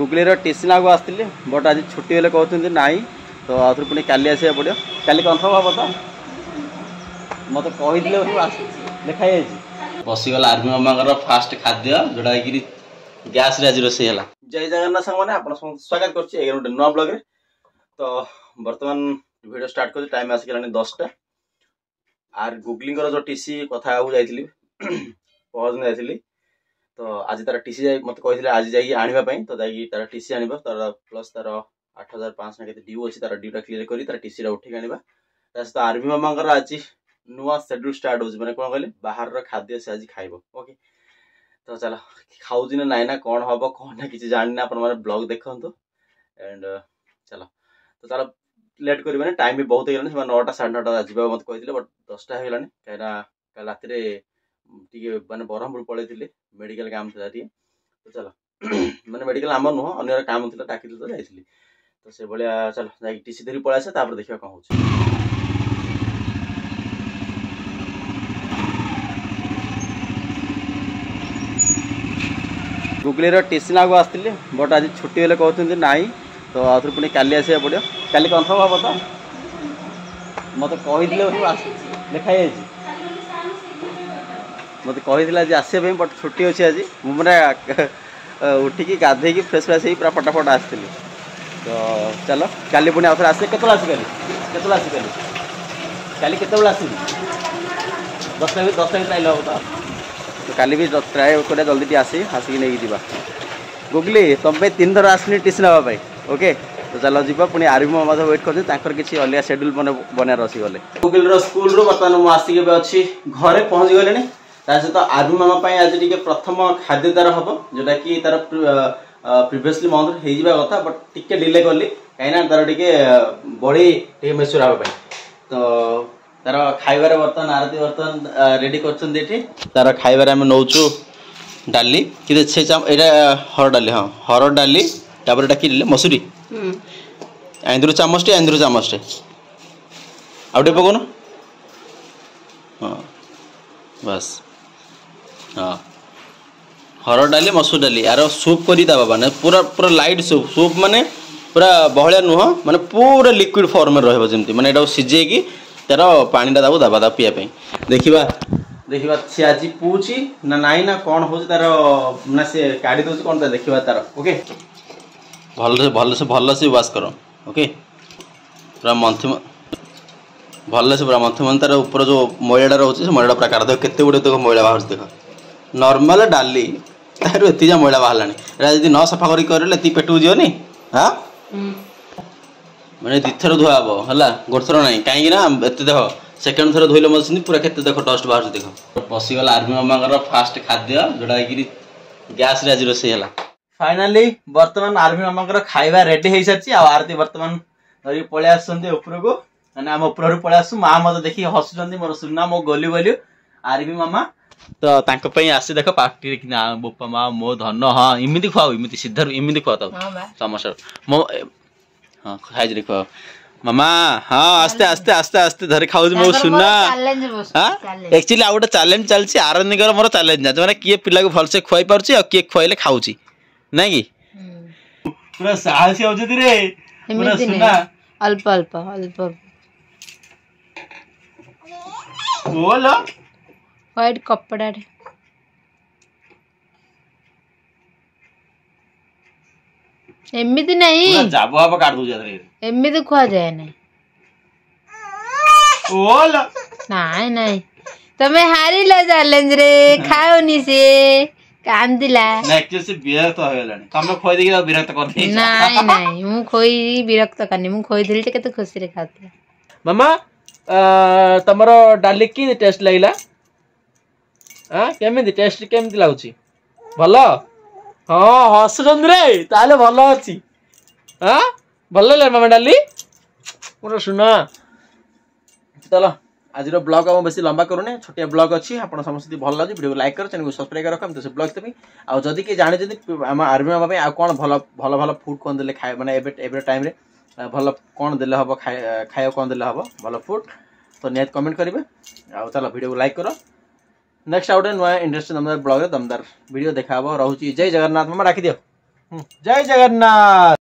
Googly TC ना को आसती बट आज छुट्टी हेल्ले कहते ना तो आउे पुणी काली आसा पड़ो काली कन्फर्म हम तो मत कही लिखाई बसीगला आर्मी मामा फास्ट खाद्य जोड़ा कि गैस रे आज रोसे है। जय जगन्नाथ सांग मैंने आप स्वागत कर गोटे नुआ ब्लॉग रे। तो बर्तमान वीडियो स्टार्ट कर टाइम आसिक 10टा आर गुगली जो टीसी कथा जाइली पहर दिन जाइली तो आज तार टीसी मत कही आज जाइए आने तो जाइए तार टीसी आने तार प्लस तार 8500 के ड्यू अच्छी तार ड्यूटा क्लीयर कर तार टीसी उठे आने सहित आर्मी मामा आज नुआ शेड्यूल स्टार्ट हो मैंने कौन कहले बाहर खाद्य से आज खाइब। ओके तो चलो खाऊँ ना नाई ना कौन हम कौन ना कि जानी आप ब्लॉग देखु एंड चलो तो चलो लेट कर टाइम भी बहुत हो 9टा 9:30 जा मत कहते बट 10टा हो कहीं कल रात माने ब्रह्मपुर पलैली मेडिकल काम था तो चलो मैंने मेडिकल आम नुह अगर काम था डाक तो जाइली तो से भाया चलो जा टीसी धरी पलि आसे देखा कौन हो। गुगली टीसी ना को आसती बट आज छुट्टी हेल्ले कहते ना तो आउे पुणी काली आसा पड़ो काली कन्फर्म हम तो मत कही लिखाई मत कही आज आसपा बट छुट्टी अच्छी आज मुझे उठिकी गाधे फ्रेश फ्रेश पूरा फटाफट आसती तो चलो काली पुणी आउे आसे के आस काली के आस 10टा आइल हम तो काली भी ट्राए कर जल्दी आसी आसिक नहीं जा गुगली तुम 3 थर आसनी टीसी नापी ओके तो चलो जीवा पुणी आर्मी मामा वेट कर किसी अलग शेड्यूल बनार अच्छी गले गुगल स्कूल बर्तमान मुझे आसिक अच्छी घरे पहुँच गले सहित आर्मी मामा आज टी प्रथम खाद्य तार हम जोटा कि तार प्रिवियसली मंथ हो कथा बट टिके डिले कली कहीं तार टे बड़ी टे मेच्योर हाँपाई तो तार खाइबार बर्तमान आरती बर्तमान रेडी कर तार खाइबार आम नौचु डाली कि हर डाली हाँ हर डाली तापर कि मसूरी आंध्र चामचटे आंध्र चामचटे आउटे पकौन हाँ बस हाँ हर डाली मसूर डाली यार सूप कर माने पूरा पूरा लाइट सूप सूप माने पूरा बहलिया नुह माने पूरा लिक्विड फॉर्म में रही माने एटा सिझे तार पानीटा दबा पीवाई देखा देखा सी आज पूछी ना नाई ना कौन हो तार ना सी काढ़ी दे कौन देखा तार ओके भल से वाश कर ओके पूरा मंथी भल से पूरा मंथी मन तार ऊपर जो मैलाटा रोचे मैलाटा पूरा काट देख केते गुड़े देख मैला बाहर देख नॉर्मल डाली तार एति जा मैला बाहर लानी न सफा कर पेटू जीवनी हाँ मैंने 2 थर धुआ हम है गोटे थर ना कहीं एत देख सेकेंड थर धोइले मत पूरा केते देख डस्ट बाहर देख बसीगला आर्मी मामा फास्ट खाद्य जोड़ा कि गैस रे आज रोसे है। फाइनाली बर्तमान आर्मी मामा खाइबा रेडी हो सारी आरती बर्तमान धरिक पलि आसर को मैंने आम ऊपर पलि आसू माँ मत देखिए हसुँच मोर सुना मो गोली बोली आर्मी मामा तो आसी देख पार्टी बोपा माँ मो धन हाँ इमिति खुआ इमिति सीधा इमिति खुआ समस्या मो हाँ खाई खुआ मामा हाँ आस्ते आस्ते आस्ते आस्ते धरी खाऊ मो सुना हाँ एक्चुअली आ गए चैलेंज चलती आरंदिकर मोर चैलेंज मैंने किए पिला को भलसे खुआई पार्टी किए खुआइले खाऊची ना कि पूरा साहसी होती रे पूरा सुना अल्प अल्प अल्प बोल व्हाइट कपड़ा एमिति नहीं जाबो आप काट दू जारे एमिति खुआ जाए नहीं बोल नहीं नहीं तमे हारी लो चैलेंज रे खाओनी से कांदिला नेक्स्ट से विरक्त हो गेलानी तमे खोई देगी विरक्त कर दे नहीं नहीं मु खोई विरक्त करनी मु खोई दिल केते खुशी रे खाते मामा तमरो डाली की टेस्ट लागला हां केमिति टेस्ट केमिति लागुची भलो हाँ हसुचंद रे ताले भल अच्छी हाँ भल लगे मामा डाली मोर सुना चलो आज ब्लॉग आम बेस लंबा करूने छोटिया ब्लॉग अच्छी आप समस्त भल लगे वीडियो लाइक कर चैनल को सब्सक्राइब रख तो से ब्लॉग देवी आउ जदि किए जानी आम आर्मी मामा आ कौन भल भल भल फुड कौन देले खाए माने एबे टाइम रे भल कौन देले हम खाया कौन देले हम भल फुड तो निहत कमेंट करेंगे आउ चलो वीडियो को लाइक करो नेक्स्ट आउट नुआ इंटरेस्टिंग दमदार ब्लॉग दमदार वीडियो देखा रोचे जय जगन्नाथ मामा राखी दियो। जय जगन्नाथ।